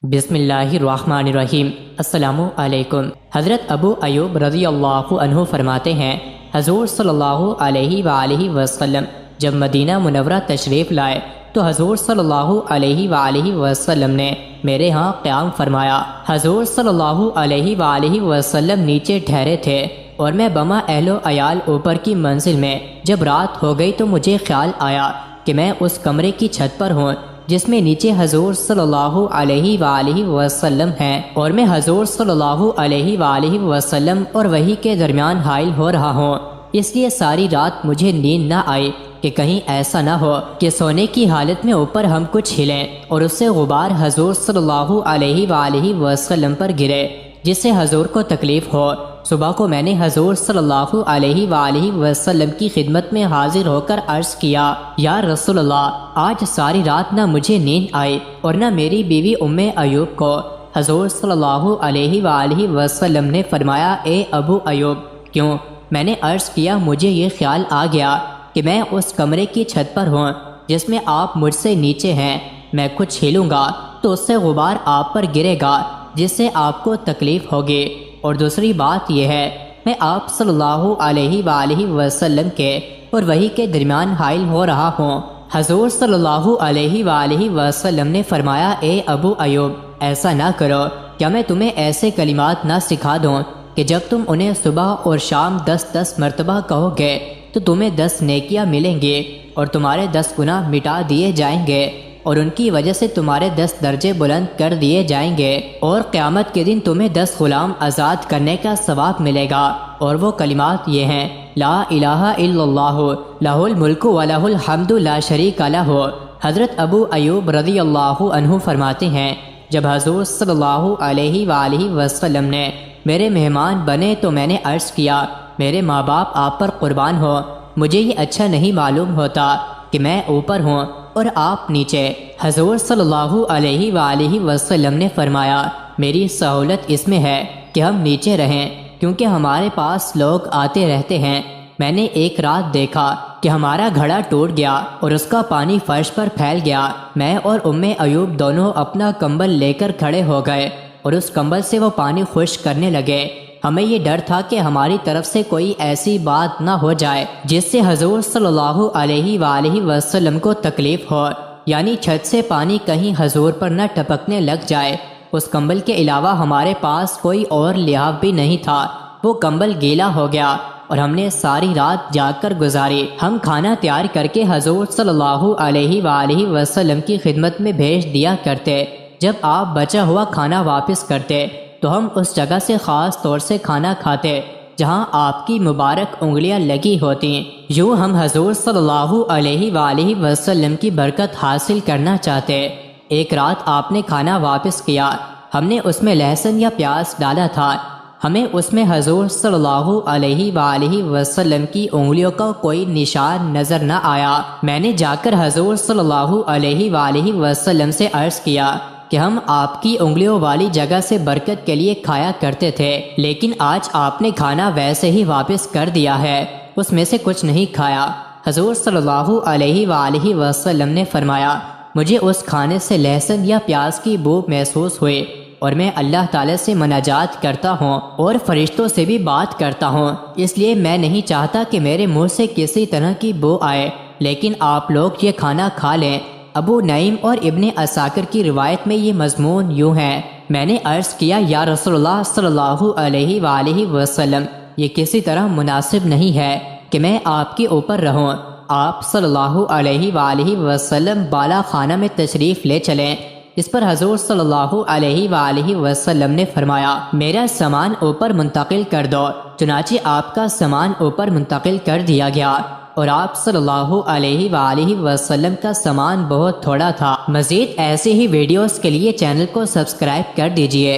بسم اللہ الرحمن الرحیم۔ السلام علیکم۔ حضرت ابو ایوب رضی اللہ عنہ فرماتے ہیں، حضور صلی اللہ علیہ وآلہ وسلم جب مدینہ منورہ تشریف لائے تو حضور صلی اللہ علیہ وآلہ وسلم نے میرے ہاں قیام فرمایا۔ حضور صلی اللہ علیہ وآلہ وسلم نیچے ٹھہرے تھے اور میں بما اہل و عیال اوپر کی منزل میں جب رات ہو گئی تو مجھے خیال آیا کہ میں اس کمرے کی چھت پر ہوں جس میں نیچے حضور صلی اللہ علیہ وآلہ وسلم ہیں، اور میں حضور صلی اللہ علیہ وآلہ وسلم اور وہی کے درمیان حائل ہو رہا ہوں۔ اس لیے ساری رات مجھے نیند نہ آئی کہ کہیں ایسا نہ ہو کہ سونے کی حالت میں اوپر ہم کچھ ہلیں اور اس سے غبار حضور صلی اللہ علیہ وآلہ وسلم پر گرے جس سے حضور کو تکلیف ہو۔ صبح کو میں نے حضور صلی اللہ علیہ وآلہ وسلم کی خدمت میں حاضر ہو کر عرض کیا، یا رسول اللہ، آج ساری رات نہ مجھے نیند آئی اور نہ میری بیوی ام ایوب کو۔ حضور صلی اللہ علیہ وآلہ وسلم نے فرمایا، اے ابو ایوب، کیوں؟ میں نے عرض کیا، مجھے یہ خیال آ گیا کہ میں اس کمرے کی چھت پر ہوں جس میں آپ مجھ سے نیچے ہیں، میں کچھ ہلوں گا تو اس سے غبار آپ پر گرے گا جس سے آپ کو تکلیف ہوگی، اور دوسری بات یہ ہے میں آپ صلی اللہ علیہ وآلہ وسلم کے اور وہی کے درمیان حائل ہو رہا ہوں۔ حضور صلی اللہ علیہ وآلہ وسلم نے فرمایا، اے ابو ایوب، ایسا نہ کرو، کیا میں تمہیں ایسے کلمات نہ سکھا دوں کہ جب تم انہیں صبح اور شام 10 مرتبہ کہو گے تو تمہیں 10 نیکیاں ملیں گے اور تمہارے 10 گناہ مٹا دیے جائیں گے، اور ان کی وجہ سے تمہارے 10 درجے بلند کر دیے جائیں گے، اور قیامت کے دن تمہیں 10 غلام آزاد کرنے کا ثواب ملے گا۔ اور وہ کلمات یہ ہیں، لا الہ الا اللہ، لہ الملک و لہ الحمد لا شریک لہ۔ حضرت ابو ایوب رضی اللہ عنہ فرماتے ہیں، جب حضور صلی اللہ علیہ وآلہ وسلم نے میرے مہمان بنے تو میں نے عرض کیا، میرے ماں باپ آپ پر قربان ہو، مجھے یہ اچھا نہیں معلوم ہوتا کہ میں اوپر ہوں اور آپ نیچے۔ حضور صلی اللہ علیہ وآلہ وسلم نے فرمایا، میری سہولت اس میں ہے کہ ہم نیچے رہیں کیونکہ ہمارے پاس لوگ آتے رہتے ہیں۔ میں نے ایک رات دیکھا کہ ہمارا گھڑا ٹوٹ گیا اور اس کا پانی فرش پر پھیل گیا۔ میں اور ام ایوب دونوں اپنا کمبل لے کر کھڑے ہو گئے اور اس کمبل سے وہ پانی خشک کرنے لگے۔ ہمیں یہ ڈر تھا کہ ہماری طرف سے کوئی ایسی بات نہ ہو جائے جس سے حضور صلی اللہ علیہ وآلہ وسلم کو تکلیف ہو، یعنی چھت سے پانی کہیں حضور پر نہ ٹپکنے لگ جائے۔ اس کمبل کے علاوہ ہمارے پاس کوئی اور لحاف بھی نہیں تھا۔ وہ کمبل گیلا ہو گیا اور ہم نے ساری رات جاگ کر گزاری۔ ہم کھانا تیار کر کے حضور صلی اللہ علیہ وآلہ وسلم کی خدمت میں بھیج دیا کرتے۔ جب آپ بچا ہوا کھانا واپس کرتے تو ہم اس جگہ سے خاص طور سے کھانا کھاتے جہاں آپ کی مبارک انگلیاں لگی ہوتیں۔ یوں ہم حضور صلی اللہ علیہ وآلہ وسلم کی برکت حاصل کرنا چاہتے۔ ایک رات آپ نے کھانا واپس کیا، ہم نے اس میں لہسن یا پیاز ڈالا تھا، ہمیں اس میں حضور صلی اللہ علیہ وآلہ وسلم کی انگلیوں کا کوئی نشان نظر نہ آیا۔ میں نے جا کر حضور صلی اللہ علیہ وآلہ وسلم سے عرض کیا کہ ہم آپ کی انگلیوں والی جگہ سے برکت کے لیے کھایا کرتے تھے، لیکن آج آپ نے کھانا ویسے ہی واپس کر دیا ہے، اس میں سے کچھ نہیں کھایا۔ حضور صلی اللہ علیہ وآلہ وسلم نے فرمایا، مجھے اس کھانے سے لہسن یا پیاز کی بو محسوس ہوئی، اور میں اللہ تعالی سے مناجات کرتا ہوں اور فرشتوں سے بھی بات کرتا ہوں، اس لیے میں نہیں چاہتا کہ میرے منہ سے کسی طرح کی بو آئے، لیکن آپ لوگ یہ کھانا کھا لیں۔ ابو نعیم اور ابن عساکر کی روایت میں یہ مضمون یوں ہے، میں نے عرض کیا، یا رسول اللہ صلی اللہ علیہ وآلہ وسلم، یہ کسی طرح مناسب نہیں ہے کہ میں آپ کے اوپر رہوں۔ آپ صلی اللہ علیہ وآلہ وسلم بالا خانہ میں تشریف لے چلیں۔ اس پر حضور صلی اللہ علیہ وآلہ وسلم نے فرمایا، میرا سامان اوپر منتقل کر دو۔ چنانچہ آپ کا سامان اوپر منتقل کر دیا گیا، اور آپ صلی اللہ علیہ وآلہ وسلم کا سامان بہت تھوڑا تھا۔ مزید ایسے ہی ویڈیوز کے لیے چینل کو سبسکرائب کر دیجئے۔